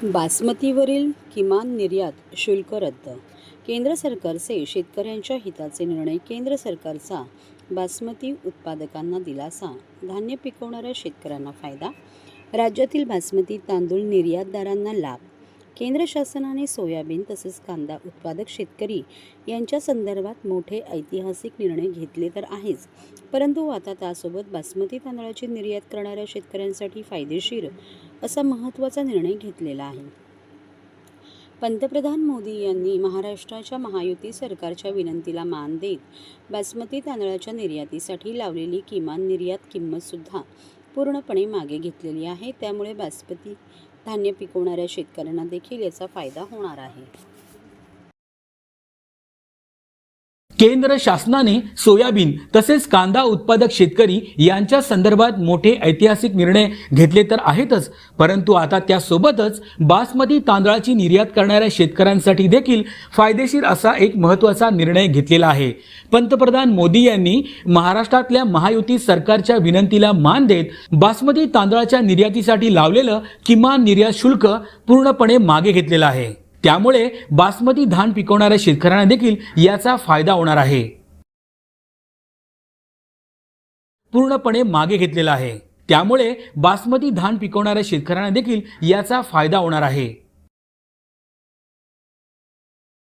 बासमतीवरील किमान निर्यात शुल्क रद्द. केंद्र सरकारचे शेतकऱ्यांच्या हिताचे निर्णय. केंद्र सरकारचा बासमती उत्पादकांना दिलासा, धान्य पिकवणाऱ्या शेतकऱ्यांना फायदा. राज्यातील बासमती तांदूळ निर्यातदारांना लाभ. केंद्र शासनाने सोयाबीन तसेच कांदा उत्पादक शेतकरी यांच्या संदर्भात मोठे ऐतिहासिक निर्णय घेतले तर आहेच, परंतु आता त्यासोबत बासमती तांदळाची निर्यात करणाऱ्या शेतकऱ्यांसाठी फायदेशीर असा महत्त्वाचा निर्णय घेतलेला आहे. पंतप्रधान मोदी यांनी महाराष्ट्राच्या महायुती सरकारच्या विनंतीला मान देत बासमती तांदळाच्या निर्यातीसाठी लावलेली किमान निर्यात किंमतसुद्धा पूर्णपणे मागे घेतलेली आहे. त्यामुळे बासमती धान्य पिकवणाऱ्या शेतकऱ्यांना देखील याचा फायदा होणार आहे. केंद्र शासनाने सोयाबीन तसेच कांदा उत्पादक शेतकरी यांच्या संदर्भात मोठे ऐतिहासिक निर्णय घेतले तर आहेतच, परंतु आता त्यासोबतच बासमती तांदळाची निर्यात करणाऱ्या शेतकऱ्यांसाठी देखील फायदेशीर असा एक महत्त्वाचा निर्णय घेतलेला आहे. पंतप्रधान मोदी यांनी महाराष्ट्रातल्या महायुती सरकारच्या विनंतीला मान देत बासमती तांदळाच्या निर्यातीसाठी लावलेलं किमान निर्यात शुल्क पूर्णपणे मागे घेतलेलं आहे. त्यामुळे बासमती धान पिकवणाऱ्या शेतकऱ्यांना देखील याचा फायदा होणार आहे. पूर्णपणे मागे घेतलेला आहे. त्यामुळे बासमती धान पिकवणाऱ्या शेतकऱ्यांना देखील याचा फायदा होणार आहे.